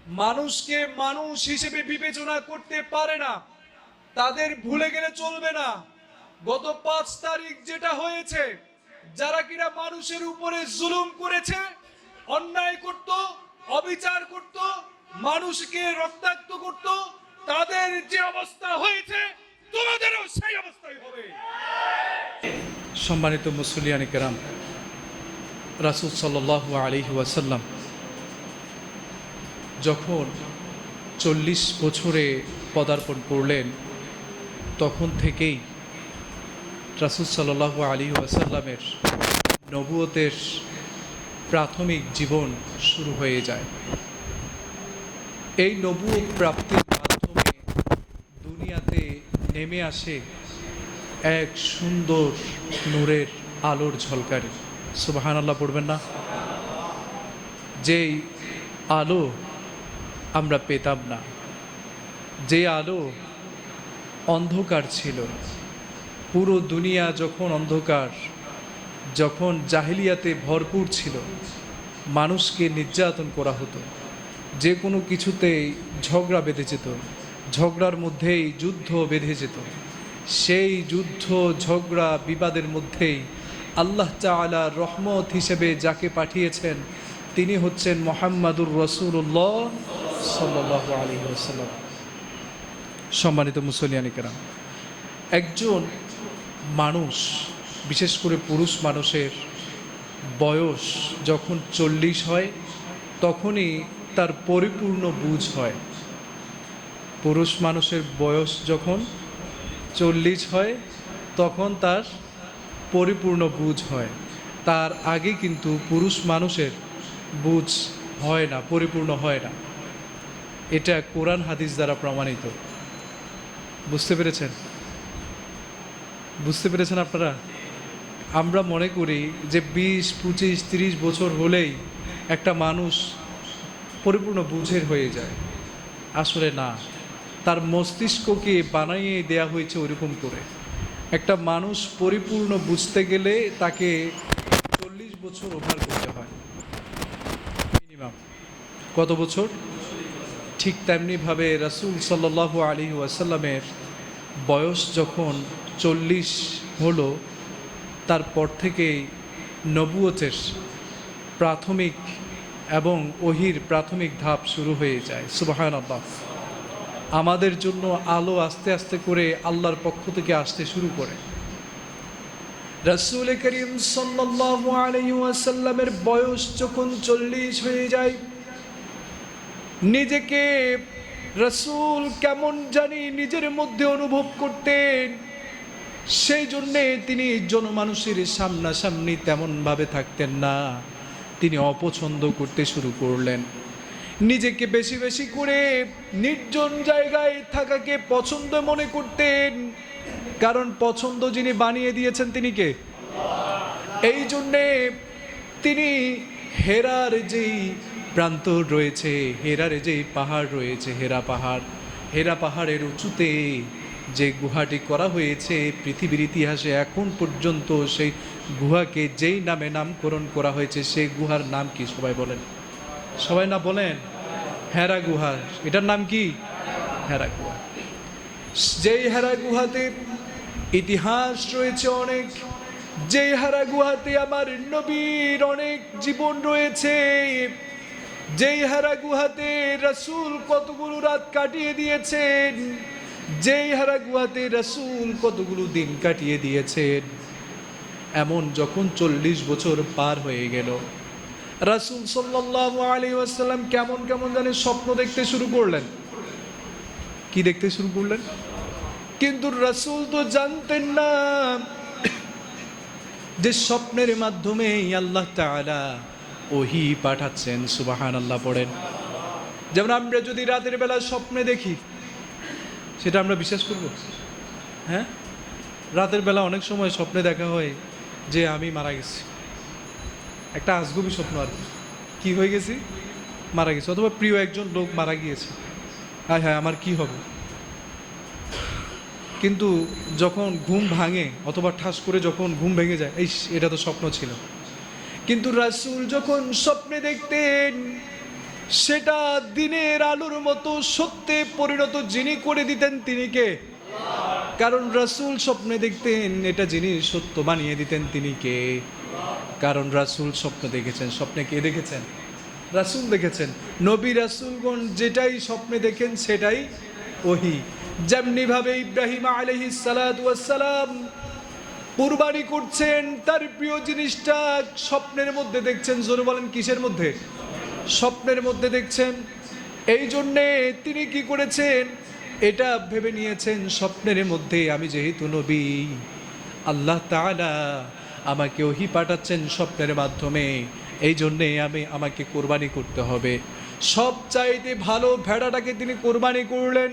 মানুষকে মানুষ হিসেবে বিবেচনা করতে পারে না, তাদের ভুলে গেলে চলবে না। গত 5 তারিখ যেটা হয়েছে, যারা কিনা মানুষের উপরে জুলুম করেছে, অন্যায় করত, অবিচার করত, মানুষকে রক্তাক্ত করত, তাদের যে অবস্থা হয়েছে তোমাদেরও সেই অবস্থাই হবে। সম্মানিত মুসলিয়ান কেরাম, রাসূল সাল্লাল্লাহু আলাইহি ওয়াসাল্লাম যখন 40 বছরে পদার্পণ করলেন, তখন থেকেই রাসূল সাল্লাল্লাহু আলাইহি ওয়াসাল্লামের নবুয়তের প্রাথমিক জীবন শুরু হয়ে যায়। এই নবুয়ত প্রাপ্তির মাধ্যমে দুনিয়াতে নেমে আসে এক সুন্দর নূরের আলোর ঝলকারি। সুবহানাল্লাহ পড়বেন না? যেই আলো আমরা পেতাম না, যে আলো অন্ধকার ছিল, পুরো দুনিয়া যখন অন্ধকার, যখন জাহিলিয়াতে ভরপুর ছিল, মানুষকে নির্যাতন করা হতো, যে কোনো কিছুতেই ঝগড়া বেঁধে যেত, ঝগড়ার মধ্যেই যুদ্ধ বেঁধে যেত। সেই যুদ্ধ ঝগড়া বিবাদের মধ্যেই আল্লাহ তাআলা রহমত হিসেবে যাকে পাঠিয়েছেন তিনি হচ্ছেন মুহাম্মাদুর রাসূলুল্লাহ সাল্লাল্লাহু আলাইহি ওয়াসাল্লাম। সম্মানিত মুসলিয়ান কেরাম, একজন মানুষ, বিশেষ করে পুরুষ মানুষের বয়স যখন 40 হয়, তখনই তার পরিপূর্ণ বুঝ হয়। পুরুষ মানুষের বয়স যখন 40 হয়, তখন তার পরিপূর্ণ বুঝ হয়। তার আগে কিন্তু পুরুষ মানুষের বুঝ হয় না, পরিপূর্ণ হয় না। এটা কোরআন হাদিস দ্বারা প্রমাণিত। বুঝতে পেরেছেন? বুঝতে পেরেছেন আপনারা? আমরা মনে করি যে 20, 25, 30 বছর হলেই একটা মানুষ পরিপূর্ণ বুঝের হয়ে যায়। আসলে না, তার মস্তিষ্ককে বানিয়ে দেয়া হয়েছে ওইরকম করে। একটা মানুষ পরিপূর্ণ বুঝতে গেলে তাকে 40 বছর ওভার করতে হয় মিনিমাম। কত বছর? ঠিক তেমনিভাবে রাসূল সাল্লাল্লাহু আলাইহি ওয়াসাল্লামের বয়স যখন 40 হলো, তারপর থেকেই নবুয়তের প্রাথমিক এবং ওহির প্রাথমিক ধাপ শুরু হয়ে যায়। সুবহানাল্লাহ। আমাদের জন্য আলো আস্তে আস্তে করে আল্লাহর পক্ষ থেকে আসতে শুরু করে। রাসূল করিম সাল্লাল্লাহু আলাইহি ওয়াসাল্লামের বয়স যখন 40 হয়ে যায়, নিজেকে রাসূল কেমন জানি নিজের মধ্যে অনুভব করতেন। সেই জন্যে তিনি জনমানুষের সামনাসামনি তেমনভাবে থাকতেন না। তিনি অপছন্দ করতে শুরু করলেন। নিজেকে বেশি বেশি করে নির্জন জায়গায় থাকাকে পছন্দ মনে করতেন, কারণ পছন্দ যিনি বানিয়ে দিয়েছেন তিনি কে? এই জন্যে তিনি হেরার যেই প্রান্তর রয়েছে, হেরার যেই পাহাড় রয়েছে, হেরা পাহাড়ের উঁচুতে যে গুহাটি করা হয়েছে, পৃথিবীর ইতিহাসে এখন পর্যন্ত সেই গুহাকে যেই নামে নামকরণ করা হয়েছে, সেই গুহার নাম কি সবাই বলেন? সবাই না বলেন? হেরা গুহা। এটার নাম কি? হেরা গুহা। যেই হেরা গুহাতে ইতিহাস রয়েছে অনেক, যেই হেরা গুহাতে আমার নবীর অনেক জীবন রয়েছে, যেই হেরা গুহাতে রাসূল কতগুলো রাত কাটিয়ে দিয়েছেন, যেই হেরা গুহাতে রাসূল কতগুলো দিন কাটিয়ে দিয়েছেন। এমন যখন 40 বছর পার হয়ে গেল, রাসূল সাল্লাল্লাহু আলাইহি ওয়াসাল্লাম কেমন কেমন জানি স্বপ্ন দেখতে শুরু করলেন। কি দেখতে শুরু করলেন? কিন্তু রাসূল তো জানতেন না যে স্বপ্নের মাধ্যমে আল্লাহ তাআলা ওহী পাঠাচ্ছেন। সুবহানাল্লাহ পড়েন। যেমন আমরা যদি রাতের বেলা স্বপ্নে দেখি, সেটা আমরা বিশ্বাস করব? হ্যাঁ, রাতের বেলা অনেক সময় স্বপ্নে দেখা হয় যে আমি মারা গেছি। একটা আজগুবি স্বপ্ন আর কি হয়ে গেছি, মারা গেছি, অথবা প্রিয় একজন লোক মারা গিয়েছে। হায় হায় আমার কি হবে। কিন্তু যখন ঘুম ভাঙে, অথবা ঠাস করে যখন ঘুম ভেঙে যায়, এই এটা তো স্বপ্ন ছিল। কিন্তু রাসূল যখন স্বপ্নে দেখতেন, সেটা দিনের আলোর মতো সত্যে পরিণত যিনি করে দিতেন তিনি কে? কারণ রাসূল স্বপ্নে দেখতেন, এটা যিনি সত্য বানিয়ে দিতেন তিনি কে? কারণ রাসূল স্বপ্ন দেখেছেন। স্বপ্নে কে দেখেছেন? রাসূল দেখেছেন। নবী রাসূলগণ যেটাই স্বপ্নে দেখেন সেটাই ওহী। যেমনি ভাবে ইব্রাহিম আলাইহিস সালাতু ওয়াস সালাম কুরবানি করছেন, তার প্রিয় জিনিসটা স্বপ্নের মধ্যে দেখছেন। জোরে বলেন কিসের মধ্যে? স্বপ্নের মধ্যে দেখছেন। এই জন্যে তিনি কি করেছেন? এটা ভেবে নিয়েছেন স্বপ্নের মধ্যে আমি যেহেতু নবী, আল্লাহ তাআলা আমাকে ওহী পাঠাচ্ছেন স্বপ্নের মাধ্যমে, এই জন্যে আমাকে কোরবানি করতে হবে। সবচাইতে ভালো ভেড়াটাকে তিনি কোরবানি করলেন,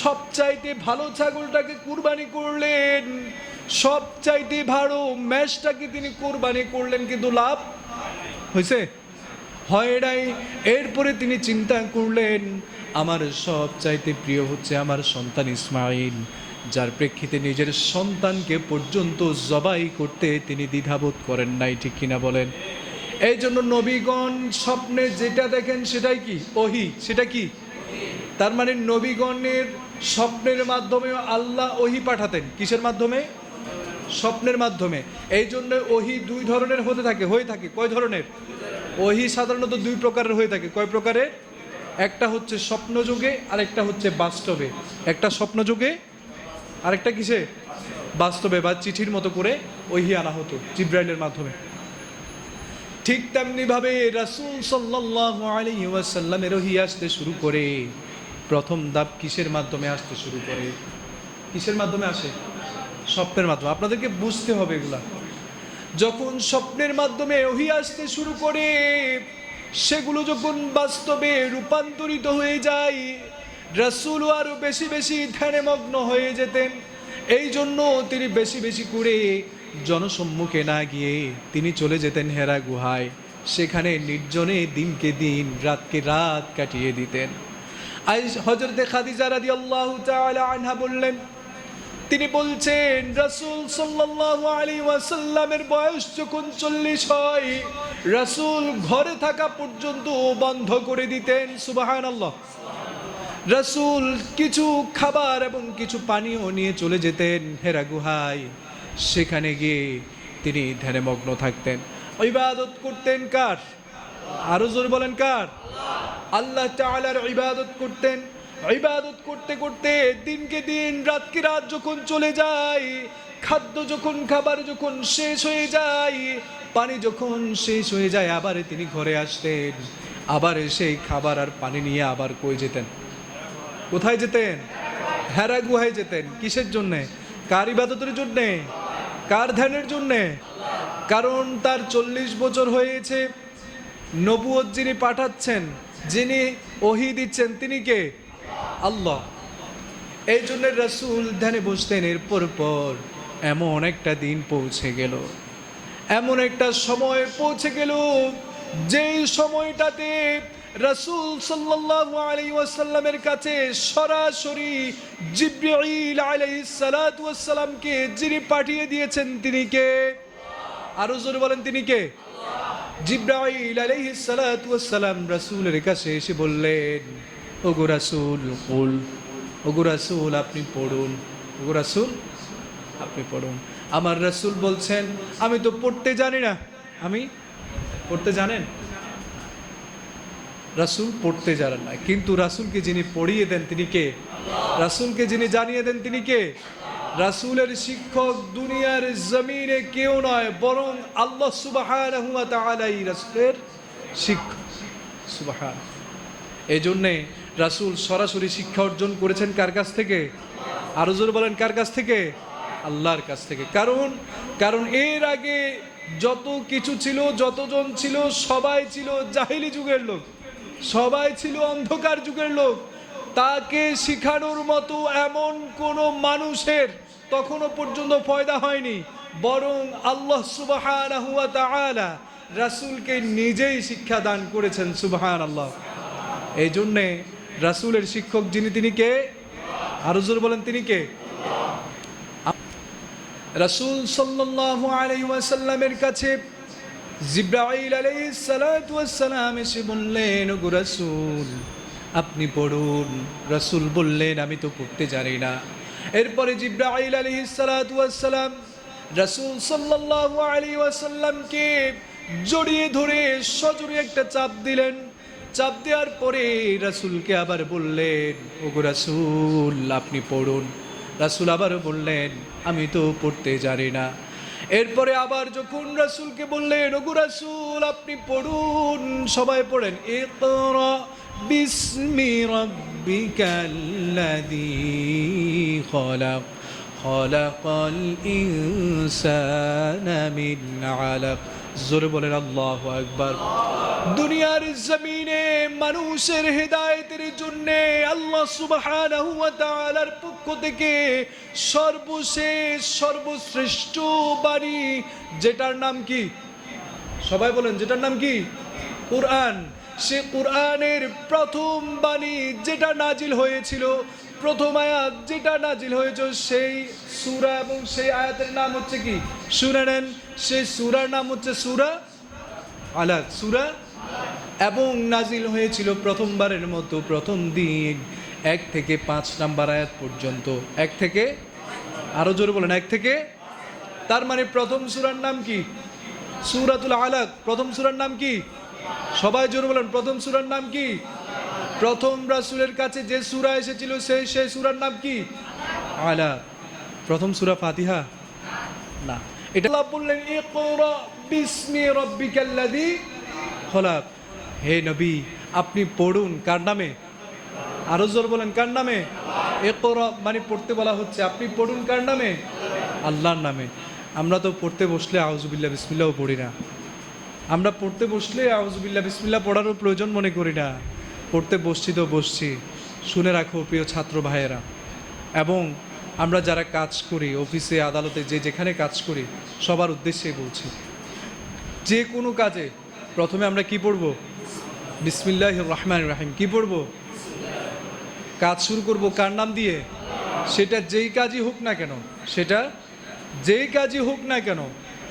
সবচাইতে ভালো ছাগলটাকে কোরবানি করলেন, সবচাইতে ভালো মেষটাকে তিনি কোরবানি করলেন, কিন্তু লাভ হয়েছে? হয় নাই। এরপরে তিনি চিন্তা করলেন আমার সবচাইতে প্রিয় হচ্ছে আমার সন্তান ইসমাইল, যার প্রেক্ষিতে নিজের সন্তানকে পর্যন্ত জবাই করতে তিনি দ্বিধাবোধ করেন নাই, ঠিক কিনা বলেন? এই জন্য নবীগণ স্বপ্নে যেটা দেখেন সেটাই কি? ওহী। সেটা কি? তার মানে নবীগণের স্বপ্নের মাধ্যমে আল্লাহ ওহী পাঠাতেন। কিসের মাধ্যমে? স্বপ্নের মাধ্যমে। এই জন্য ওহী দুই ধরনের হয়ে থাকে। কয় ধরনের? ওহী সাধারণত দুই প্রকারের হয়ে থাকে। কয় প্রকারের? একটা হচ্ছে স্বপ্ন যুগে, আরেকটা হচ্ছে বাস্তবে। একটা স্বপ্ন যুগে, আরেকটা কিসে? বাস্তবে, বা চিঠির মতো করে ওহী আনা হতো জিবরাইলের মাধ্যমে। ঠিক তেমনি ভাবে রাসূল সাল্লাল্লাহু আলাইহি ওয়াসাল্লামের ওহী আসতে শুরু করে। প্রথম ধাপ কিসের মাধ্যমে আসতে শুরু করে? কিসের মাধ্যমে আসে? স্বপ্নের মাধ্যমে। আপনাদেরকে বুঝতে হবে এগুলা। যখন স্বপ্নের মাধ্যমে ওহী আসতে শুরু করে, সেগুলো যখন বাস্তবে রূপান্তরিত হয়ে যায়, রাসূল আরো বেশি বেশি ধ্যানে মগ্ন হয়ে যেতেন। এই জন্য তিনি বেশি বেশি করে জনসম্মুখে না গিয়ে তিনি চলে যেতেন হেরা গুহায়। সেখানে নির্জনে দিনকে দিন, রাতকে রাত কাটিয়ে দিতেন। হযরতে খাদিজা রাদিয়াল্লাহু তাআলা আনহা বললেন, তিনি বলছেন রাসূল সাল্লাল্লাহু আলাইহি ওয়াসাল্লামের বয়স যখন 40 হয়, রাসূল ঘরে থাকা পর্যন্ত বন্ধ করে দিতেন। সুবহানাল্লাহ। রাসূল কিছু খাবার এবং কিছু পানীয় নিয়ে চলে যেতেন হেরা গুহায়। সেখানে গিয়ে তিনি ধ্যানে মগ্ন থাকতেন, ইবাদত করতেন। কার? আরো জোরে বলেন কার? আল্লাহ তাআলার ইবাদত করতেন। ইবাদত করতে করতে দিনকে দিন, রাতকে রাত যখন চলে যায়, খাবার যখন শেষ হয়ে যায়, পানি যখন শেষ হয়ে যায়, আবার তিনি ঘরে আসতেন। আবার সেই খাবার আর পানি নিয়ে আবার কই যেতেন? কোথায় যেতেন? হেরা গুহায় যেতেন। কিসের জন্যে? কার ইবাদতের জন্যে? কার ধ্যানের জন্যে? কারণ তার 40 বছর হয়েছে। নবুয়ত যিনি পাঠাচ্ছেন, যিনি ওহী দিচ্ছেন, তিনি কে? আল্লাহ। এই জন্য রাসূল ধ্যানে বসতেন। এরপর পর এমন একটা দিন পৌঁছে গেল, এমন একটা সময় পৌঁছে গেল, যেই সময়টাতে রাসূল সাল্লাল্লাহু আলাইহি ওয়াসাল্লামের কাছে সরাসরি জিবরাইল আলাইহিস সালাতু ওয়াস সালামকে যিনি পাঠিয়ে দিয়েছেন তিনি কে? আরো জোরে বলেন তিনি কে? জিবরাইল আলাইহিস সালাতু ওয়াস সালাম রাসূলের কাছে এসে বললেন, ওগো রাসূল, ওগো রাসূল আপনি পড়ুন, ওগো রাসূল আপনি পড়ুন। আমার রাসূল বলছেন আমি তো পড়তে জানি না। আমি পড়তে জানেন? রাসূল পড়তে জানেন না, কিন্তু রাসূলকে যিনি পড়িয়ে দেন তিনি কে? রাসূলকে যিনি জানিয়ে দেন তিনি কে? রাসূলের শিক্ষক দুনিয়ার জমিনে কেউ নয়, বরং আল্লাহ সুবহানাহু ওয়া তাআলাই রাসূলের শিক্ষক। সুবহান। এই জন্যে রাসূল সরাসরি শিক্ষা অর্জন করেছেন কার কাছ থেকে? আরো জোরে বলেন কার কাছ থেকে? আল্লাহর কাছ থেকে। কারণ এর আগে যত কিছু ছিল, যতজন ছিল, সবাই ছিল জাহিলি যুগের লোক, সবাই ছিল অন্ধকার যুগের লোক। তাকে শিখানোর মতো এমন কোনো মানুষের তখনও পর্যন্ত পয়দা হয়নি, বরং আল্লাহ সুবহানাহু ওয়া তাআলা রাসূলকে নিজেই শিক্ষা দান করেছেন। সুবহানাল্লাহ। এই জন্যে রাসূলের শিক্ষক যিনি তিনি কে? আরো জোরে বলেন তিনি কে? রাসূল সাল্লাল্লাহু আলাইহি ওয়াসাল্লামের কাছে জিবরাইল আলাইহিস সালাতু ওয়াস সালাম এসে বললেন, ওগো রাসূল আপনি পড়ুন। রাসূল বললেন, আমি তো পড়তে জানি না। এরপরে জিবরাইল আলাইহিস সালাতু ওয়াস সালাম রাসূল সাল্লাল্লাহু আলাইহি ওয়াসাল্লামকে জড়িয়ে ধরে সজোরে একটা চাপ দিলেন। চাপ দেওয়ার পরে রাসূলকে আবার বললেন, ওগো রাসূল আপনি পড়ুন। রাসূল আবার বললেন, আমি তো পড়তে জানি না। এরপরে আবার যখন রাসূলকে বললেন, ওগো রাসূল আপনি পড়ুন, সবাই পড়েন, ইকরা বিসমি রাব্বিকাল্লাযী খলাক খলাকাল ইনসানা মিন আলাক। জোরে বলেন আল্লাহু আকবার। দুনিয়ার জমিনে মানুষের হেদায়েতের জন্য আল্লাহ সুবহানাহু ওয়া তাআলার পক্ষ থেকে সর্বশেষ সর্বশ্রেষ্ঠ বাণী, যেটার নাম কি? সবাই বলেন, যেটার নাম কি? কুরআন। সে কুরআনের প্রথম বাণী যেটা নাজিল হয়েছিল, প্রথম আয়াত যেটা নাজিল হয়েছে, সেই সূরা এবং সেই আয়াতের নাম হচ্ছে কি? শুনে নেন, সেই সূরার নাম হচ্ছে সূরা আলাক, সূরা, এবং নাজিল হয়েছিল প্রথমবারের মতো প্রথম দিন 1 থেকে 5 নাম্বার আয়াত পর্যন্ত। 1 থেকে, আরো জোরে বলেন, 1 থেকে। তার মানে প্রথম সূরার নাম কি? সূরাতুল আলাক। প্রথম সূরার নাম কি? সবাই জোরে বলেন, প্রথম সূরার নাম কি? প্রথম রাসূলের কাছে যে সূরা এসেছিল সেই সূরার নাম কি? আলাক। প্রথম সূরা ফাতিহা না, এটা আল্লাহ বললেন, ইকরা বিসমি রাব্বিকাল্লাযী খলাক। হে নবী আপনি পড়ুন। কার নামে? আরো জোর বলেন, কার নামে? ইকরা মানে পড়তে বলা হচ্ছে, আপনি পড়ুন কার নামে? আল্লাহর নামে। আমরা তো পড়তে বসলে আউযুবিল্লাহ বিসমিল্লাহও পড়ি না। আমরা পড়তে বসলে আউযুবিল্লাহ বিসমিল্লাহ পড়ারও প্রয়োজন মনে করি না। পড়তে বসছি তো বসছি। শুনে রাখো প্রিয় ছাত্র ভাইয়েরা, এবং আমরা যারা কাজ করি, অফিসে আদালতে যে যেখানে কাজ করি, সবার উদ্দেশ্যে বলছি, যে কোনো কাজে প্রথমে আমরা কি পড়ব? বিসমিল্লাহির রহমানির রহিম। কি পড়ব? কাজ শুরু করব কার নাম দিয়ে? সেটা যেই কাজই হোক না কেন, সেটা যেই কাজই হোক না কেন,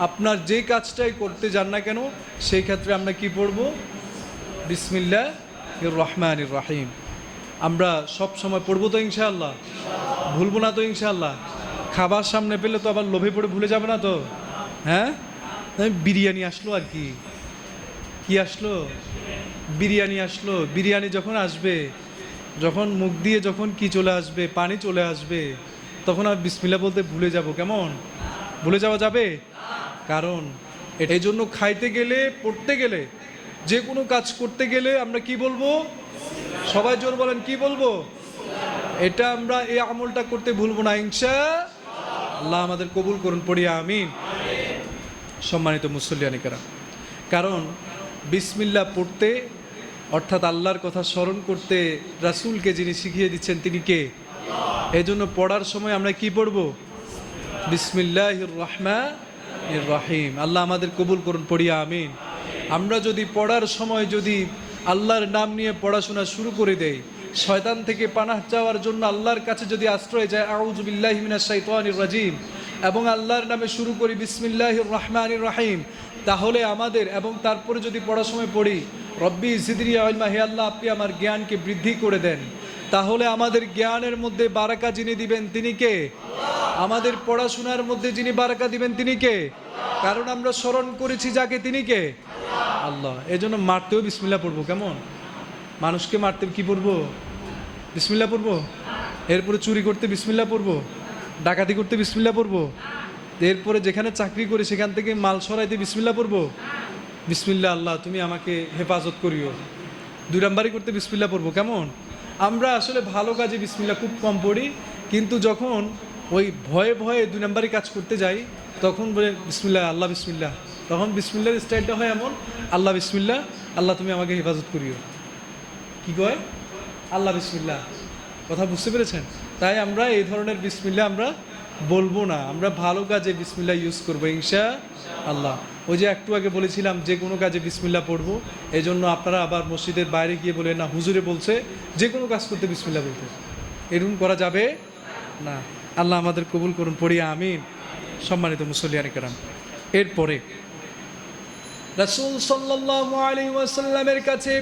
আপনার যে কাজটাই করতে যান না কেন, সেই ক্ষেত্রে আমরা কি পড়ব? বিসমিল্লাহির রহমানির রহিম। আমরা সব সময় পড়বো তো ইনশাআল্লাহ? ভুলবো না তো ইনশাআল্লাহ? খাবার সামনে পেলে তো আবার লোভে পড়ে ভুলে যাবে না তো? হ্যাঁ, বিরিয়ানি আসলো, আর কি কি আসলো? বিরিয়ানি আসলো। বিরিয়ানি যখন আসবে, যখন মুখ দিয়ে যখন কি চলে আসবে, পানি চলে আসবে, তখন আর বিসমিল্লাহ বলতে ভুলে যাব। কেমন ভুলে যাওয়া যাবে? কারণ এই জন্য খাইতে গেলে, পড়তে গেলে, যে কোনো কাজ করতে গেলে আমরা কি বলবো? সবাই জোর বলেন, কি বলবো? এটা আমরা এই আমলটা করতে ভুলবো না ইনশাআল্লাহ। আমাদের কবুল করুন, পড়ি আমিন। সম্মানিত মুসল্লিয়ানি কেরাম, কারণ বিসমিল্লাহ পড়তে অর্থাৎ আল্লাহর কথা স্মরণ করতে রাসূলকে যিনি শিখিয়ে দিচ্ছেন তিনি কে? এই জন্য পড়ার সময় আমরা কি পড়ব? বিসমিল্লাহির রহমানির রহিম। আল্লাহ আমাদের কবুল করুন, পড়ি আমিন। আমরা যদি পড়ার সময় যদি আল্লাহর নাম নিয়ে পড়াশোনা শুরু করে দেই, শয়তান থেকে পানাহ চাওয়ার জন্য আল্লাহর কাছে যদি আশ্রয় যায়, আউযু বিল্লাহি মিনাশ শাইতানির রাজিম, এবং আল্লাহর নামে শুরু করি বিসমিল্লাহির রহমানির রহিম, তাহলে আমাদের, এবং তারপরে যদি পড়ার সময় পড়ি রব্বি জিদনি ইলমা, হে আল্লাহ আপনি আমার জ্ঞানকে বৃদ্ধি করে দেন, তাহলে আমাদের জ্ঞানের মধ্যে বারাকা যিনি দিবেন তিনি কে? আমাদের পড়াশোনার মধ্যে যিনি বারাকা দিবেন তিনি কে? কারণ আমরা স্মরণ করেছি যাকে, তিনি কে? আল্লাহ। এই জন্য মারতেও বিসমিল্লাহ পড়বো। কেমন? মানুষকে মারতে কি পড়বো? বিসমিল্লাহ পড়বো। এরপরে চুরি করতে বিসমিল্লাহ পড়বো, ডাকাতি করতে বিসমিল্লাহ পড়বো, এরপরে যেখানে চাকরি করি সেখান থেকে মাল সরাইতে বিসমিল্লাহ পড়বো। বিসমিল্লাহ আল্লাহ তুমি আমাকে হেফাজত করিও। 2 নাম্বারই করতে বিসমিল্লাহ পড়বো। কেমন? আমরা আসলে ভালো কাজে বিসমিল্লাহ খুব কম পড়ি, কিন্তু যখন ওই ভয়ে ভয়ে 2 নাম্বারই কাজ করতে যাই, তখন বলে বিসমিল্লাহ আল্লাহ বিসমিল্লাহ, তখন বিসমিল্লাহর স্টাইলটা হয় এমন, আল্লাহ বিসমিল্লাহ, আল্লাহ তুমি আমাকে হেফাজত করিও। কি কয়? আল্লাহ বিসমিল্লাহ। কথা বুঝতে পেরেছেন? তাই আমরা এই ধরনের বিসমিল্লাহ আমরা বলবো না, আমরা ভালো কাজে বিসমিল্লাহ ইউজ করবো ইনশাআল্লাহ। ওই যে একটু আগে বলেছিলাম যে কোনো কাজে বিসমিল্লাহ পড়বো, এই জন্য আপনারা আবার মসজিদের বাইরে গিয়ে বলে না হুজুরে বলছে যে কোনো কাজ করতে বিসমিল্লাহ বলতে, এরকম করা যাবে না। আল্লাহ আমাদের কবুল করুন, পড়ি আমিন। সম্মানিত মুসল্লিয়ানে কেরাম, এরপরে রাসূল সাল্লাল্লাহু আলাইহি ওয়াসাল্লামের কাছে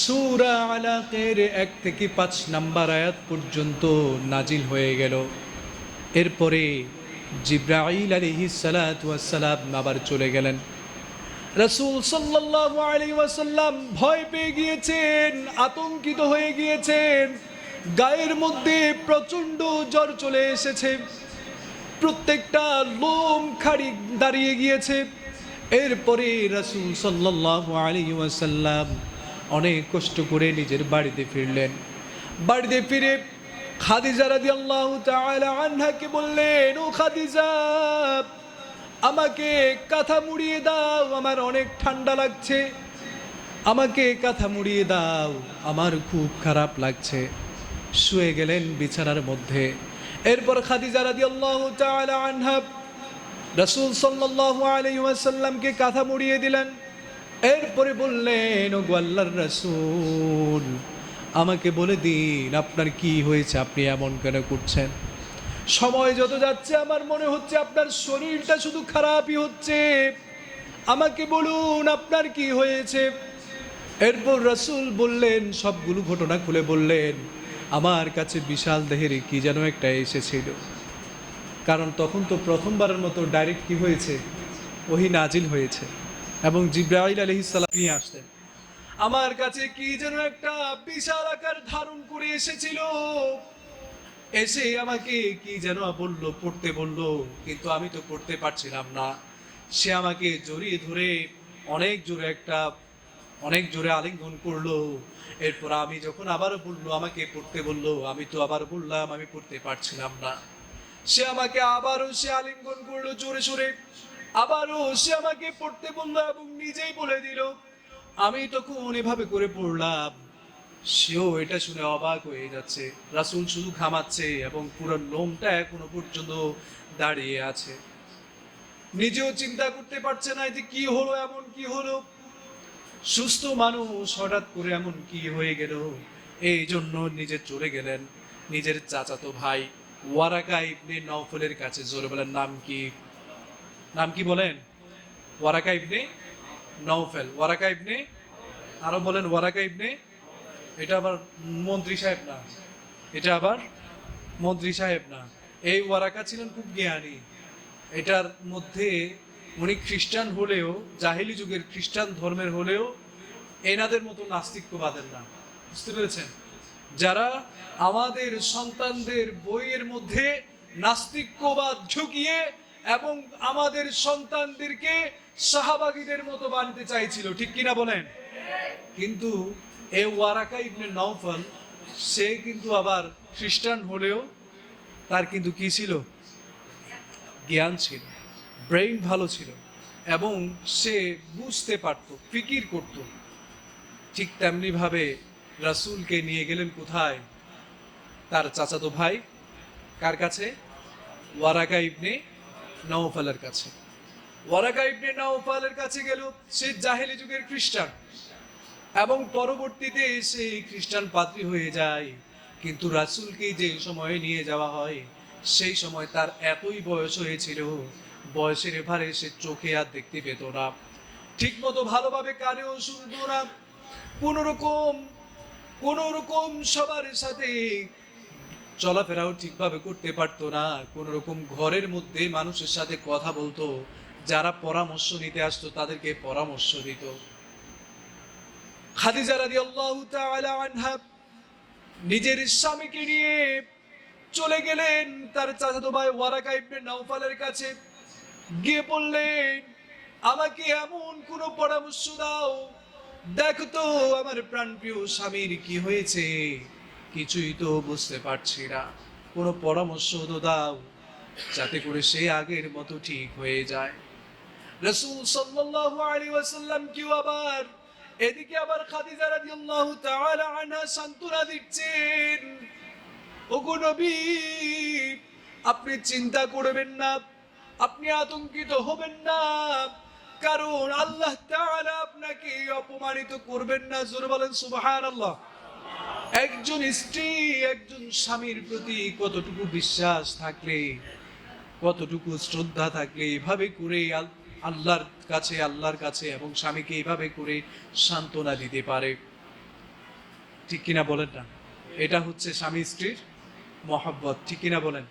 সূরা আলাকের 1 থেকে 5 নম্বর আয়াত পর্যন্ত নাজিল হয়ে গেল। এরপরে জিবরাইল আলাইহিস সালাতু ওয়াস সালাম আবার চলে গেলেন। রাসূল সাল্লাল্লাহু আলাইহি ওয়াসাল্লাম ভয় পেয়ে গিয়েছেন, আতঙ্কিত হয়ে গিয়েছেন, গায়ের মধ্যে প্রচন্ড জ্বর চলে এসেছে, প্রত্যেকটা লোম খাড়ি দাঁড়িয়ে গিয়েছে। এরপরে রাসূল সাল্লাল্লাহু আলাইহি ওয়াসাল্লাম অনেক কষ্ট করে নিজের বাড়িতে ফিরলেন। বাড়িতে ফিরে খাদিজা রাদিয়াল্লাহু তাআলা আনহাকে বললেন, ও খাদিজা, আমাকে কাঁথা মুড়িয়ে দাও, আমার অনেক ঠান্ডা লাগছে, আমাকে কাঁথা মুড়িয়ে দাও, আমার খুব খারাপ লাগছে। শুয়ে গেলেন বিছানার মধ্যে। এরপর খাদিজা রাদিয়াল্লাহু তাআলা আনহা রাসূল সাল্লাল্লাহু আলাইহি ওয়াসাল্লামকে কাঁথা মুড়িয়ে দিলেন। এরপরে বললেন, ও গো আল্লাহর রাসূল, আমাকে বলে দিন আপনার কি হয়েছে, আপনি এমন কেন করছেন? সময় যত যাচ্ছে আমার মনে হচ্ছে আপনার শরীরটা শুধু খারাপই হচ্ছে, আমাকে বলুন আপনার কি হয়েছে। এরপর রাসূল বললেন, সবগুলো ঘটনা খুলে বললেন, আমার কাছে বিশাল দেহের কি যেন একটা এসেছিল। কারণ তখন তো প্রথমবারের মতো ডাইরেক্ট কি হয়েছে, ওহী নাজিল হয়েছে এবং জিবরাইল আলাইহিস সালাম নিয়ে আসতেন। আমার কাছে কি যেন একটা বিশাল আকার ধারণ করে এসেছিল, এসে আমাকে কি যেন বললো, পড়তে বললো, কিন্তু আমি তো পড়তে পারছিলাম না। সে আমাকে জড়িয়ে ধরে অনেক জোরে আলিঙ্গন করলো। এরপর আমি যখন আবারও বললো, আমাকে পড়তে বললো, আমি তো আবার বললাম আমি পড়তে পারছিলাম না। সে আমাকে আবারও আলিঙ্গন করলো জোরে সোরে, আবারও সে আমাকে পড়তে বললো এবং নিজেই বলে দিল। আমি তখন এভাবে করে পড়লাম, সেও এটা শুনে অবাক হয়ে যাচ্ছে। রাসূল শুধু ঘামাচ্ছে এবং পুরো লোমটা এখনো পর্যন্ত দাঁড়িয়ে আছে। নিজেও চিন্তা করতে পারছে না যে কি হলো, এমন কি হলো, সুস্থ মানুষ হঠাৎ করে এমন কি হয়ে গেল। এই জন্য নিজে চলে গেলেন নিজের চাচাতো ভাই ওয়ারাকা ইবনে নওফলের কাছে। জোরে বলেন, নাম কি বলেন? Waraqa ibn Nawfal. Waraqa ibn, আরো বলেন ওয়ারাকা ইবনে। এটা আবার মন্ত্রী সাহেব না, এটা আবার মন্ত্রী সাহেব না। এই ওয়ারাকা ছিলেন খুব জ্ঞানী। এটার মধ্যে উনি খ্রিস্টান হলেও, জাহেলি যুগের খ্রিস্টান ধর্মের হলেও এনাদের মতো নাস্তিক্যবাদের না। বুঝতে পেরেছেন? যারা আমাদের সন্তানদের বইয়ের মধ্যে নাস্তিক্যবাদ ঢুকিয়ে এবং আমাদের সন্তানদেরকে সাহাবাগীদের মতো বানাতে চাইছিল, ঠিক কিনা বলেন? কিন্তু এই ওয়ারাকা ইবনে নওফল, সে কিন্তু আবার খ্রিস্টান হলেও তার কিন্তু কি ছিল? জ্ঞান ছিল, ব্রেইন ভালো ছিল এবং সে বুঝতে পারত, ফিকির করত। ঠিক তেমনি ভাবে রাসূলকে নিয়ে গেলেন কোথায়? তার চাচাতো ভাই কার কাছে? ওয়ারাকা ইবনে নওফলের কাছে। ওয়ারাকা ইবনে নওফলের কাছে গেল। সে জাহেলি যুগের খ্রিস্টান এবং পরবর্তীতে সে খ্রিস্টান পাদ্রী হয়ে যায়। কিন্তু রাসূলকে যে সময়ে নিয়ে যাওয়া হয় সেই সময় তার এতই বয়স হয়েছিল, বয়সের এভারে সে চোখে আর দেখতে পেত না, ঠিক মতো ভালোভাবে কানেও শুনতো না, কোন রকম সবার সাথে চলাফেরাও ঠিকভাবে করতে পারতো না, কোন রকম ঘরের মধ্যে মানুষের সাথে কথা বলতো, যারা পরামর্শ নিতে আসতো তাদেরকে পরামর্শ দিত। খাদিজা রাদিয়াল্লাহু তাআলা আনহা নিজের স্বামীকে নিয়ে চলে গেলেন তার চাচাতো ভাই ওয়ারাকা ইবনে নওফলের কাছে। গিয়ে বললেন, আমাকে এমন কোন পরামর্শ দাও, দেখো তো আমার প্রাণপ্রিয় স্বামীর কি হয়েছে, কিছুই তো বুঝতে পারছি না, কোনো পরামর্শ তো দাও যাতে করে সে আগের মতো ঠিক হয়ে যায়। রাসূল সাল্লাল্লাহু আলাইহি ওয়াসাল্লাম কি আবার এদিকে আবার খাদিজা রাদিয়াল্লাহু তাআলা আনহা সান্ত্বনা দিচ্ছেন, ওগো নবী, আপনি চিন্তা করবেন না, আপনি আতঙ্কিত হবেন না, কারণ আল্লাহ তাআলা আপনাকে অপমানিত করবেন না। জোরে বলেন সুবহানাল্লাহ। একজন স্ত্রী একজন স্বামীর প্রতি কতটুকু বিশ্বাস থাকলে, কতটুকু শ্রদ্ধা থাকলে এভাবে করে আল্লাহর কাছে এবং স্বামীকে এইভাবে করে সান্ত্বনা দিতে পারে। ঠিক কিনা বলেন না? এটা হচ্ছে স্বামী স্ত্রীর মহব্বত। ঠিক কিনা বলেন?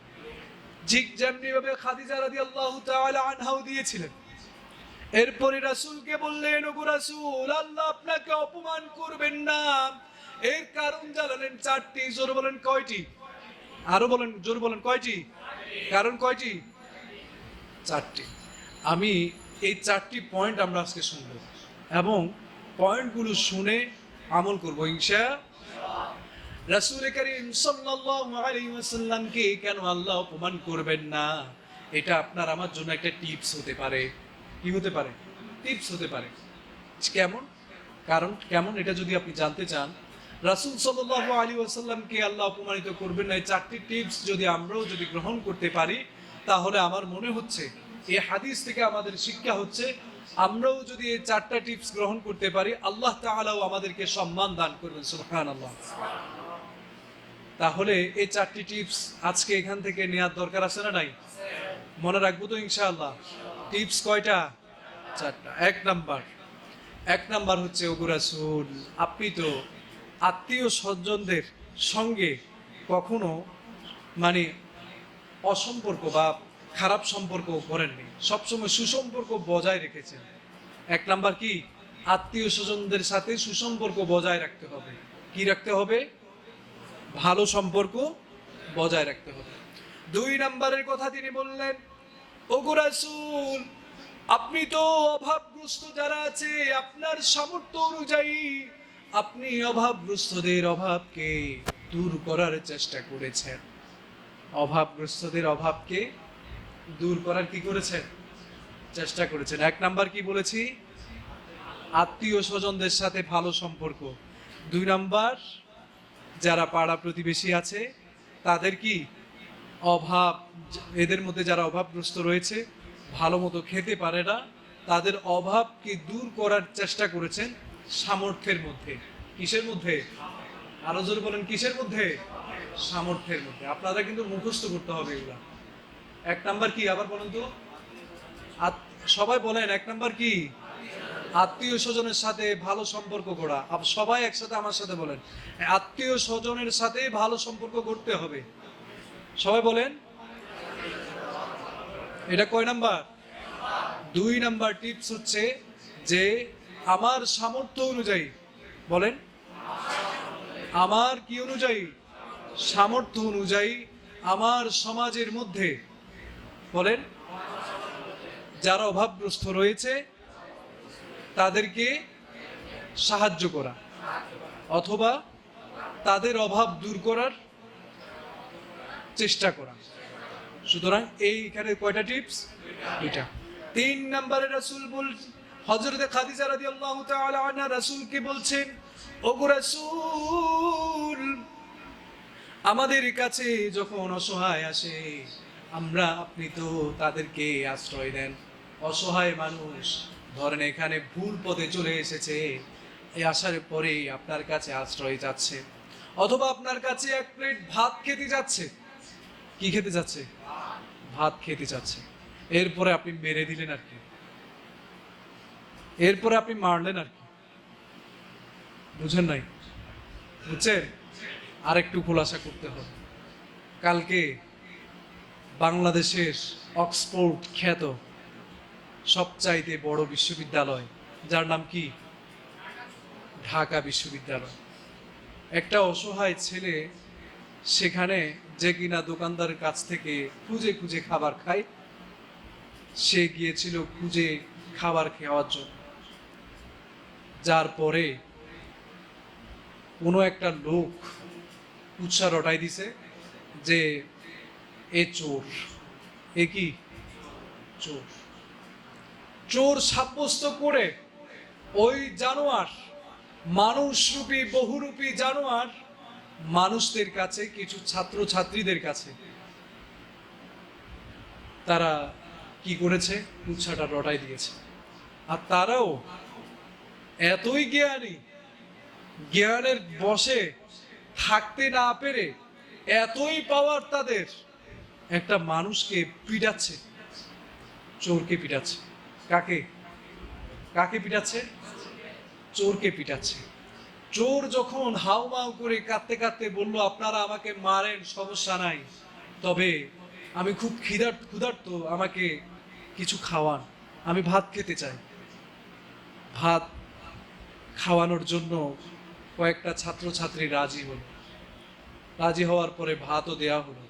ঠিক যেমনি ভাবে খাদিজা রাদিয়াল্লাহু তাআলা আনহাও দিয়েছিলেন। এরপরে রাসূলকে বললেন, ওগো রাসূল, আল্লাহ আপনাকে অপমান করবেন না। এর কারণ জানালেন চারটি। জোর বলেন কয়টি? আরো বলেন, জোর বলেন কয়টি? কারণ কয়টি? চারটি। আমি এই চারটি পয়েন্ট আমরা আজকে শুনবো এবং পয়েন্টগুলো শুনে আমল করবো ইনশাআল্লাহ। রাসূল করিম সাল্লাল্লাহু আলাইহি ওয়াসাল্লামকে কেন আল্লাহ অপমান করবেন না, এটা আপনার আমার জন্য একটা টিপস হতে পারে। কি হতে পারে? টিপস হতে পারে। কেমন? কারণ কেমন এটা যদি আপনি জানতে চান, রাসূল সাল্লাল্লাহু আলাইহি ওয়াসাল্লামকে আল্লাহ অপমানিত করবেন না, এই চারটি টিপস যদি আমরাও যদি গ্রহণ করতে পারি, তাহলে আমার মনে হচ্ছে এই হাদিস থেকে আমাদের শিক্ষা হচ্ছে, আমরাও যদি এই চারটা টিপস গ্রহণ করতে পারি, আল্লাহ তাআলাও আমাদেরকে সম্মান দান করবেন। সুবহানাল্লাহ। তাহলে এই চারটি টিপস আজকে এখান থেকে নেওয়ার দরকার আছে না নাই? মনে রাখবো তো ইনশাআল্লাহ। টিপস কয়টা? চারটা। এক নাম্বার হচ্ছে, ওগো রাসূল, আপনি তো আত্মীয় স্বজনদের সঙ্গে কখনো মানে অসম্পর্ক বা খারাপ সম্পর্ক করেননি, সবসময় সুসম্পর্ক বজায় রেখেছেন। এক নাম্বার কি? আত্মীয় স্বজনদের সাথে সুসম্পর্ক বজায় রাখতে হবে। কি রাখতে হবে? ভালো সম্পর্ক বজায় রাখতে হবে। 2 নাম্বারের কথা তিনি বললেন, ওগো রাসূল, আপনি তো অভাবগ্রস্ত যারা আছে আপনার সামর্থ্য অনুযায়ী আপনি অভাবগ্রস্তদের অভাবকে দূর করার চেষ্টা করেছেন। অভাবগ্রস্তদের অভাবকে দূর করার কি করেছেন? চেষ্টা করেছেন। 1 নাম্বার কি বলেছি? আত্মীয় স্বজনদের সাথে ভালো সম্পর্ক। 2 নাম্বার, যারা পাড়া প্রতিবেশী আছে তাদের কি অভাব, এদের মধ্যে যারা অভাবগ্রস্ত রয়েছে, ভালো মতো খেতে পারে না, তাদের অভাবকে দূর করার চেষ্টা করেছেন সামর্থ্যের মধ্যে। কিসের মধ্যে? আরো জোরে বলেন, কিসের মধ্যে? সামর্থ্যের মধ্যে। আপনারা কিন্তু মুখস্থ করতে হবে এগুলা। 1 নাম্বার কি? আবার বলেন তো, সবাই বলেন 1 নাম্বার কি? আত্মীয় স্বজনের সাথে ভালো সম্পর্ক করা। সবাই একসাথে আমার সাথে বলেন, আত্মীয় স্বজনের সাথে ভালো সম্পর্ক করতে হবে। সবাই বলেন। এটা কয় নাম্বার? 2 নাম্বার টিপস হচ্ছে যে আমার সামর্থ্য অনুযায়ী, বলেন, আমার কি অনুযায়ী? সামর্থ্য অনুযায়ী আমার সমাজের মধ্যে, বলেন, যারা অভাবগ্রস্ত রয়েছে তাদেরকে সাহায্য করা অথবা তাদের অভাব দূর করার চেষ্টা করা। সুতরাং এইখানে কয়টা টিপস? এটা। 3 নম্বরে রাসূল হযরতে খাদিজা রাদিয়াল্লাহু তাআলা আনহা রাসূলকে বলছেন, ওগো রাসূল, আমাদের কাছে যখন অসহায় আসে আপনি তো তাদেরকে আশ্রয় দেন। অসহায় মানুষ ধরেন এখানে ভুল পথে চলে এসেছে, এই আসার পরে আপনার কাছে আশ্রয় যাচ্ছে, অথবা আপনার কাছে 1 প্লেট ভাত খেতে যাচ্ছে। কি খেতে যাচ্ছে? ভাত খেতে যাচ্ছে। এরপরে আপনি মেরে দিলেন আর কি, এরপরে আপনি মারলেন আর কি। বুঝেন নাই? বুঝছেন? আরেকটু খোলাসা করতে হবে। কালকে বাংলাদেশের অক্সফোর্ড খ্যাত সবচাইতে বড় বিশ্ববিদ্যালয়, যার নাম কি? ঢাকা বিশ্ববিদ্যালয়। একটা অসহায় ছেলে সেখানে, যে কিনা দোকানদারের কাছ থেকে খুঁজে খুঁজে খাবার খায়, সে গিয়েছিল খুঁজে খাবার খাওয়ার জন্য। যার পরে কোনো একটা লোক কুৎসা রটাই দিছে যে এ চোর, এ কি? চোর। চোর সাব্যস্ত করে ওই জানোয়ার, মানুষরূপী বহুরূপী জানোয়ার, মানুষদের কাছে, কিছু ছাত্র ছাত্রীদের কাছে তারা কি করেছে? কুৎসাটা রটাই দিয়েছে। আর তারাও এতই জ্ঞানী, জ্ঞানের বশে থাকতে না পেরে, এতই পাওয়ার তাদের, একটা মানুষকে পিটাচ্ছে, চোরকে পিটাচ্ছে। কাকে কাকে পিটাচ্ছে? চোরকে পিটাচ্ছে। চোর যখন হাউমাউ করে কাঁদতে কাঁদতে বলল, আপনারা আমাকে মারেন, সমস্যা নাই, তবে আমি খুব ক্ষুধার্ত, আমাকে কিছু খাওয়ান, আমি ভাত খেতে চাই। ভাত খাওয়ানোর জন্য কয়েকটা ছাত্রছাত্রী রাজি হলো। রাজি হওয়ার পরে ভাতও দেয়া হলো।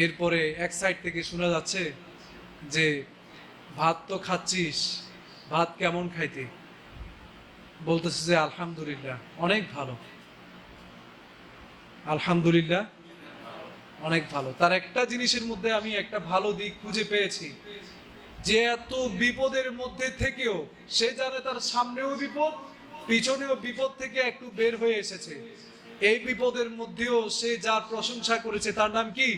এরপরে এক সাইড থেকে শোনা যাচ্ছে যে, ভাত তো খাচ্ছিস, ভাত কেমন খাইতে? বলতেছে যে আলহামদুলিল্লাহ, অনেক ভালো, আলহামদুলিল্লাহ অনেক ভালো। তার একটা জিনিসের মধ্যে আমি একটা ভালো দিক খুঁজে পেয়েছি, যে এত বিপদের মধ্যে থেকেও সে জানে তার সামনেও বিপদ, পিছনেও বিপদ থেকে একটু বের হয়ে এসেছে। এই বিপদের মধ্যেও সে যার প্রশংসা করেছে তার নাম কি?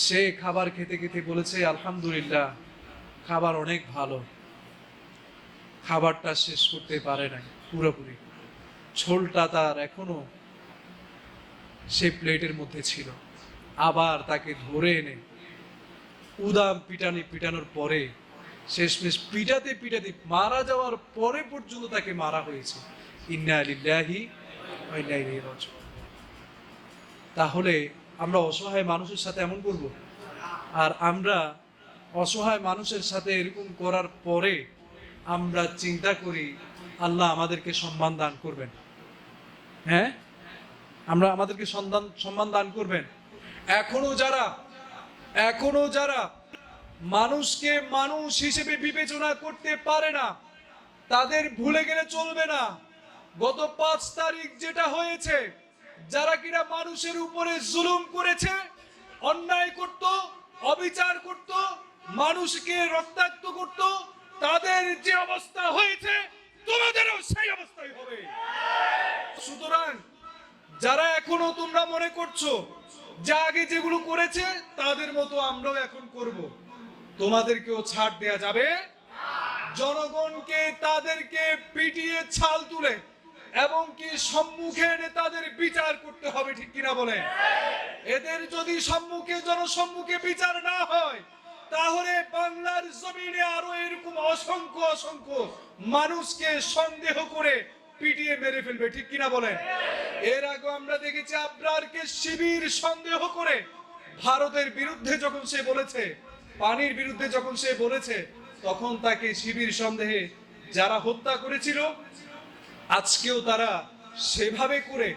সে খাবার খেতে খেতে বলেছে আলহামদুলিল্লাহ, খাবার অনেক ভালো। খাবারটা শেষ করতে পারে নাই পুরোপুরি, ঝোলটা তার এখনো সে প্লেটের মধ্যে ছিল। আবার তাকে ধরে এনে উদাম পিটানোর পরে, শেষমেশ পিটাতে পিটাতে মারা যাওয়ার পরে পর্যন্ত তাকে মারা হয়েছে। ইন্না লিল্লাহি ওয়া ইন্না ইলাইহি রাজিউন। তাহলে আমরা অসহায় মানুষের সাথে এমন করব? আর আমরা অসহায় মানুষের সাথে এরকম করার পরে আমরা চিন্তা করি আল্লাহ আমাদেরকে সম্মান দান করবেন। হ্যাঁ, আমরা আমাদেরকে সম্মান দান করবেন। এখনো যারা মানুষকে মানুষ হিসেবে বিবেচনা করতে পারে না, তাদের ভুলে গেলে চলবে না। গত 5 তারিখ যেটা হয়েছে, যারা কিনা মানুষের উপরে জুলুম করেছে, অন্যায় করত, অবিচার করত, মানুষকে রক্তাক্ত করত, তাদের যে অবস্থা হয়েছে তোমাদেরও সেই অবস্থাই হবে। সুতরাং যারা এখনো তোমরা মনে করছো যে আগে যেগুলো করেছে তাদের মতো আমরাও এখন করব, তোমাদেরকেও ছাড় দেয়া যাবে। জনগণকে তাদেরকে পিটিয়ে ছাল তুলে এবং কি সম্মুখে এনে তাদের বিচার করতে হবে, ঠিক কিনা বলেন? এদের যদি জনসম্মুখে বিচার না হয়, তাহলে বাংলার জমিনে আরো এরকম অসংখ্য মানুষকে সন্দেহ করে পিটিয়ে মেরে ফেলবে, ঠিক কিনা বলেন? এর আগে আমরা দেখেছি আবরারকে শিবির সন্দেহ করে ভারতের বিরুদ্ধে যখন সে বলেছে, পানির বিরুদ্ধে যখন সে বলেছে, তখন তাকে শিবির সন্দেহে যারা হত্যা করেছিল, আজকেও তারা সেভাবে করে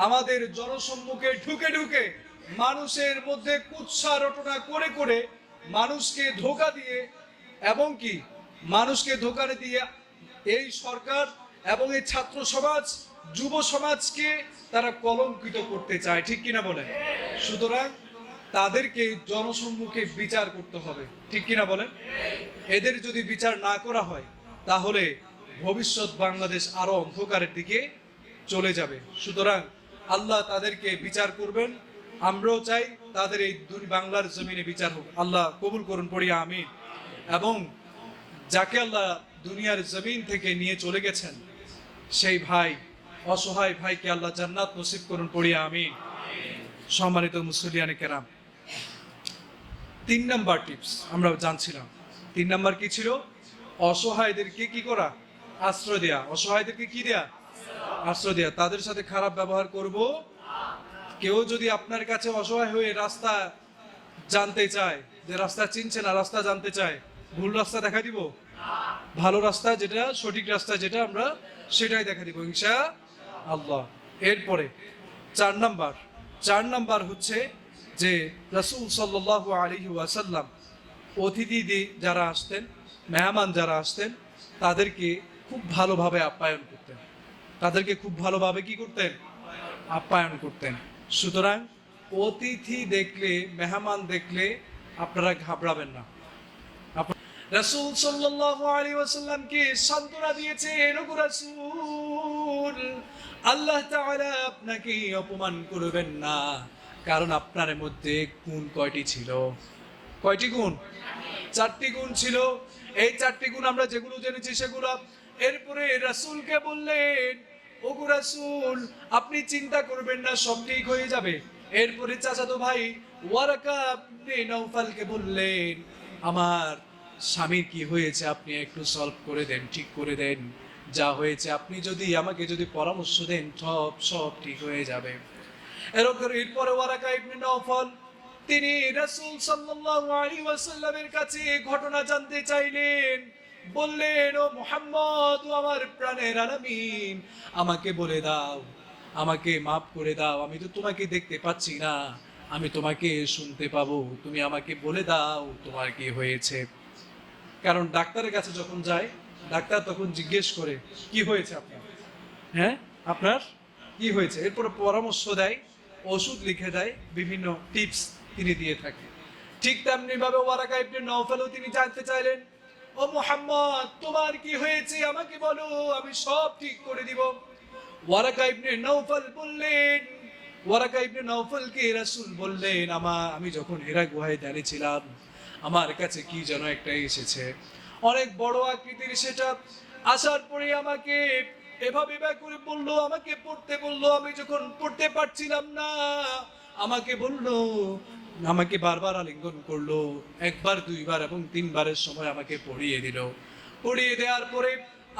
আমাদের জনসম্মুখে ঢুকে ঢুকে মানুষের মধ্যে কুৎসা রটনা করে করে মানুষকে ধোঁকা দিয়ে এবং কি মানুষকে ধোঁকা দিয়ে এই সরকার এবং এই ছাত্র সমাজ, যুব সমাজকে তারা কলঙ্কিত করতে চায়, ঠিক কিনা বলেন? সুতরাং তাদেরকে জনসম্মুখে বিচার করতে হবে, ঠিক কিনা বলেন? এদের যদি বিচার না করা হয়, তাহলে ভবিষ্যৎ বাংলাদেশ আরো অন্ধকারের দিকে চলে যাবে। সুতরাং আল্লাহ তাদেরকে বিচার করবেন। আমরাও চাই তাদের এই বাংলার জমিনে বিচার হোক। আল্লাহ কবুল করুন, পড়ি আমিন। এবং যাকে আল্লাহ দুনিয়ার জমিন থেকে নিয়ে চলে গেছেন, সেই ভাই, অসহায় ভাইকে আল্লাহ জান্নাত নসিব করুন, পড়ি আমিন। সম্মানিত মুসলিয়ানে কেরাম, 3 নাম্বার টিপস আমরা জানছিলাম। 3 নাম্বার কি ছিল? অসহায়দেরকে কি করা? আশ্রয় দেয়া। অসহায়দেরকে কি দেয়া? আশ্রয় দেয়া। তাদের সাথে খারাপ ব্যবহার করব। কেউ যদি আপনার কাছে অসহায় হয়ে রাস্তা জানতে চায়, যে রাস্তা চিনছে না, রাস্তা জানতে চায়, ভুল রাস্তা দেখা দিব? ভালো রাস্তা যেটা, সঠিক রাস্তা যেটা, আমরা সেটাই দেখা দিব ইনশাআল্লাহ। এরপরে 4 নাম্বার হচ্ছে যে রাসূল সাল্লাল্লাহু আলাইহি ওয়াসাল্লাম অতিথি যারা আসতেন, মেহমান যারা আসতেন, তাদেরকে খুব ভালোভাবে আপ্যায়ন করতেন। তাদেরকে খুব ভালোভাবে কি করতেন? আপ্যায়ন করতেন। সুতরাং অতিথি দেখলে, মেহমান দেখলে আপনারা ঘাবড়াবেন না। রাসূল সাল্লাল্লাহু আলাইহি ওয়াসাল্লামকে সান্ত্বনা দিয়েছেন, ওগো রাসূল, আল্লাহ তাআলা আপনাকে অপমান করবেন না, কারণ আপনার মধ্যে গুণ কয়টি ছিল? কয়টি গুণ? 4টি গুণ ছিল। এই 4টি গুণ আমরা যেগুলো জেনেছি সেগুলো। এরপরে রাসূলকে বললেন, ওগো রাসূল, আপনি চিন্তা করবেন না, সব ঠিক হয়ে যাবে। এরপরে চাচাতো ভাই ওয়ারাকা ইবনে নাওফালকে বললেন, আমার স্বামীর কি হয়েছে আপনি একটু সলভ করে দেন, ঠিক করে দেন, যা হয়েছে আপনি যদি আমাকে পরামর্শ দেন সব সব ঠিক হয়ে যাবে। এরপরে ওয়ারাকা ইবনে নওফল তিনি রাসূল সাল্লাল্লাহু আলাইহি ওয়াসাল্লামের কাছে ঘটনা জানতে চাইলেন। বললেন, ও মুহাম্মদ, ও আমার প্রাণের আলামিন, আমাকে বলে দাও, আমাকে মাফ করে দাও, আমি তো তোমাকে দেখতে পাচ্ছি না, আমি তোমাকে শুনতে পাবো, তুমি আমাকে বলে দাও তোমার কি হয়েছে। কারণ ডাক্তারের কাছে যখন যায়, ডাক্তার তখন জিজ্ঞেস করে কি হয়েছে আপনার, হ্যাঁ আপনার কি হয়েছে, এরপর পরামর্শ দেয়, ওষুধ লিখে দেয়, বিভিন্ন টিপস তিনি দিয়ে থাকে। ঠিক তেমনি ভাবে ওয়ারাকা ইবনে নওফলও তিনি জানতে চাইলেন, ও মুহাম্মদ, তোমার কি হয়েছে আমাকে বলো, আমি সব ঠিক করে দিব। ওয়ারাকা ইবনে নওফল বললেন, ওয়ারাকা ইবনে নওফলকে রাসূল বললেন, আমি যখন হেরা গুহায় দাঁড়িয়েছিলাম, আমার কাছে কি যেন একটা এসেছে, অনেক বড় আকৃতির সেটা। আসার পরে আমাকে এভাবে করে বললো, আমাকে পড়তে বললো, আমি যখন পড়তে পারছিলাম না, আমাকে বললো, আমাকে বারবার আলিঙ্গন করলো, একবার দুইবার এবং তিনবারের সময় আমাকে পড়িয়ে দিল। পড়িয়ে দেওয়ার পরে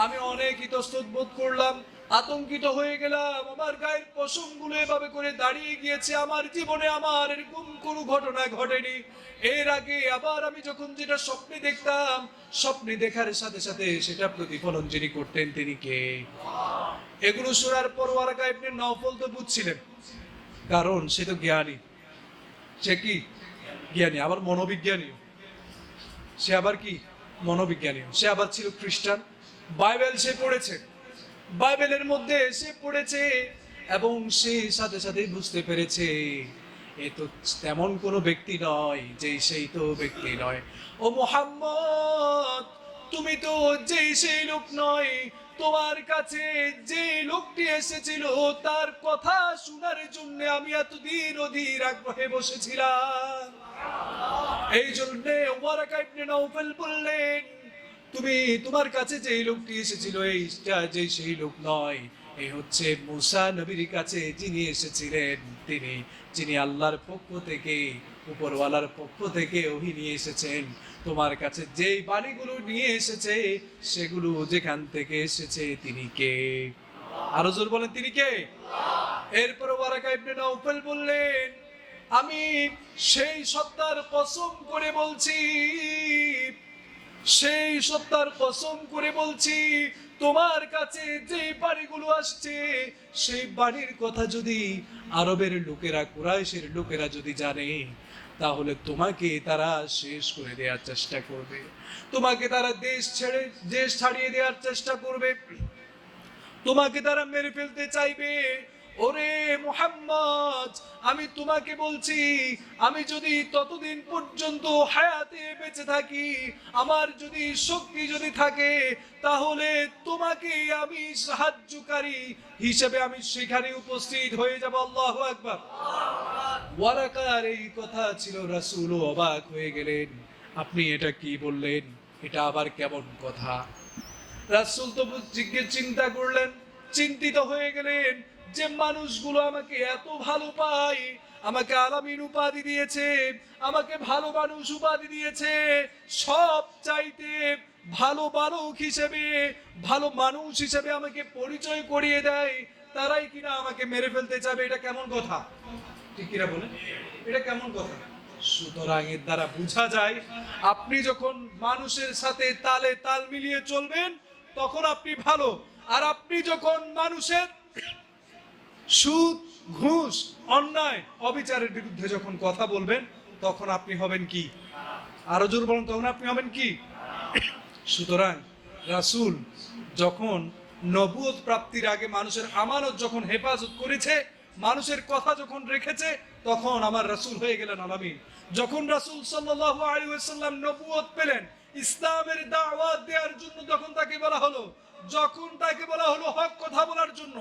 আমি অনেক ইতস্তত বোধ করলাম, আতঙ্কিত হয়ে গেলাম, আমার গায়ের পশমগুলো এভাবে করে দাঁড়িয়ে গিয়েছে। আমার জীবনে আমার এরকম কোনো ঘটনা ঘটেনি। এর আগে আবার আমি যখন যেটা স্বপ্নে দেখতাম, স্বপ্নে দেখার সাথে সাথে সেটা প্রতিফলন যিনি করতেন তিনি কে? এগুলো শোনার পর ওয়ারাকা ইবনে নওফল তো বুঝছিলেন, কারণ সে তো জ্ঞানী, সে কি জ্ঞানী, আবার মনোবিজ্ঞানী, সে আবার কি মনোবিজ্ঞানী, সে আবার ছিল খ্রিস্টান, বাইবেল সে পড়েছে, বাইবেলের মধ্যে সে পড়েছে, এবং সে সাথে সাথে বুঝতে পেরেছে এ তো তেমন কোনো ব্যক্তি নয়, যে সেই তো ব্যক্তি নয়। ও মুহাম্মদ, তুমি তো যেই সেই লোক নয়, তোমার কাছে যে লোকটি এসেছিল তার কথা শোনার জন্য আমি এতদিন অধীর আগ্রহে বসেছিলাম। এই জন্য ওয়ারাকা ইবনে নওফল বললেন, তোমার কাছে যে লোকটি এসেছিল এইটা যে সেই লোক নয়, এই হচ্ছে মুসা নবীর কাছে যিনি এসেছিলেন, যিনি আল্লাহর পক্ষ থেকে, উপরওয়ালার পক্ষ থেকে ওহী নিয়ে এসেছেন। তোমার কাছে যেই বাণীগুলো নিয়ে এসেছে সেগুলো যেখান থেকে এসেছে তিনি কে? আরো জোর বলেন, তিনি কে? এরপর ওয়ারাকা ইবনে নওফল বললেন, আমি সেই সত্তার কসম করে বলছি, সেই সত্তার কসম করে বলছি, তোমার কাছে যে বাণীগুলো আসছে সেই বাণীর কথা যদি আরবের লোকেরা, কুরাইশের লোকেরা যদি জানে, তাহলে তোমাকে তারা শেষ করে দেওয়ার চেষ্টা করবে, তোমাকে তারা দেশ ছাড়িয়ে দেওয়ার চেষ্টা করবে, তোমাকে তারা মেরে ফেলতে চাইবে। ওরে মুহাম্মদ, আমি তোমাকে বলছি, আমি যদি ততদিন পর্যন্ত হায়াতে বেঁচে থাকি, আমার যদি শক্তি যদি থাকে, তাহলে তোমাকে আমি সাহায্যকারী হিসেবে আমি সেখানে উপস্থিত হয়ে যাব। আল্লাহু আকবার। ওয়ারাকার এই কথা ছিল, রাসূল অবাক হয়ে গেলেন, আপনি এটা কি বললেন, এটা আবার কেমন কথা? রাসূল তো চিন্তা করলেন, চিন্তিত হয়ে গেলেন, যে মানুষগুলো আমাকে এত ভালো পায়, আমাকে আলামিন উপাধি দিয়েছে, আমাকে ভালো মানুষ উপাধি দিয়েছে, সব চাইতে ভালো বালক হিসেবে, ভালো মানুষ হিসেবে আমাকে পরিচয় করিয়ে দেয়, তারাই কিনা আমাকে মেরে ফেলতে যাবে, এটা কেমন কথা? ঠিক কিনা বলেন, এটা কেমন কথা? সুতরাং এর দ্বারা বোঝা যায়, আপনি যখন মানুষের সাথে তালে তাল মিলিয়ে চলবেন তখন আপনি ভালো, আর আপনি যখন মানুষের সুদ, ঘুষ, অন্যায়, অবিচারের বিরুদ্ধে যখন কথা বলবেন তখন আপনি হবেন কি? আরো জোর বলুন, তখন আপনি হবেন কি? সুতরাং রাসূল যখন নবুয়ত প্রাপ্তির আগে মানুষের আমানত যখন হেফাজত করেছে, মানুষের কথা যখন রেখেছে, তখন আমার রাসূল হয়ে গেলেন আলামিন। যখন রাসূল সাল্লাল্লাহু আলাইহি ওয়াসাল্লাম নবুয়ত পেলেন, ইসলামের দাওয়াত দেওয়ার জন্য যখন তাকে বলা হলো, যখন তাকে বলা হলো হক কথা বলার জন্য,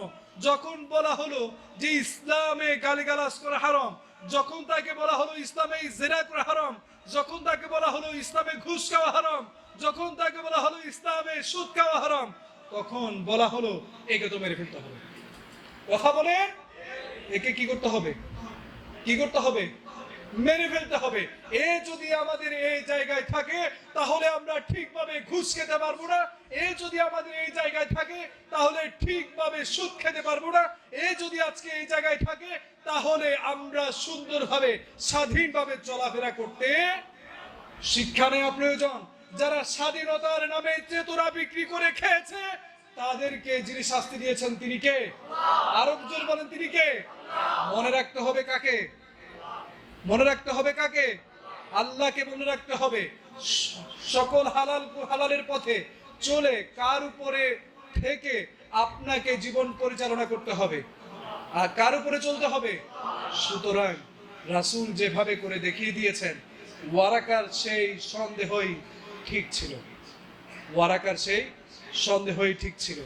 যখন বলা হলো যে ইসলামে গালিগালাজ করা হারাম, যখন তাকে বলা হলো ইসলামে জিনা করা হারাম, যখন তাকে বলা হলো ইসলামে ঘুষ খাওয়া হারাম, যখন তাকে বলা হলো ইসলামে সুদ খাওয়া হারাম, তখন বলা হলো একে তো মেরে ফেলতে হবে। কথা বলেন, একে কি করতে হবে? কি করতে হবে? মেরে ফেলতে হবে। এ যদি আমাদের এই জায়গায় থাকে তাহলে আমরা ঠিকভাবে ঘুষ খেতে পারবো না। এ যদি আমাদের এই জায়গায় থাকে তাহলে ঠিকভাবে সুদ খেতে পারবো না। এ যদি আজকে এই জায়গায় থাকে তাহলে আমরা সুন্দরভাবে স্বাধীনভাবে চলাফেরা করতে শিক্ষা নেওয়া প্রয়োজন। যারা স্বাধীনতার নামে চেতনা বিক্রি করে খেয়েছে তাদেরকে যিনি শাস্তি দিয়েছেন তিনি কে? আরো জোর বলেন তিনি কে? মনে রাখতে হবে কাকে? মনে রাখতে হবে কাকে? আল্লাহকে মনে রাখতে হবে। সকল হালালের পথে চলে কার উপরে থেকে আপনাকে জীবন পরিচালনা করতে হবে আর কার উপরে চলতে হবে? সুতরাং রাসূল যেভাবে করে দেখিয়ে দিয়েছেন ওয়ারাকার সেই সন্দেহই ঠিক ছিল। ওয়ারাকার সেই সন্দেহই ঠিক ছিল।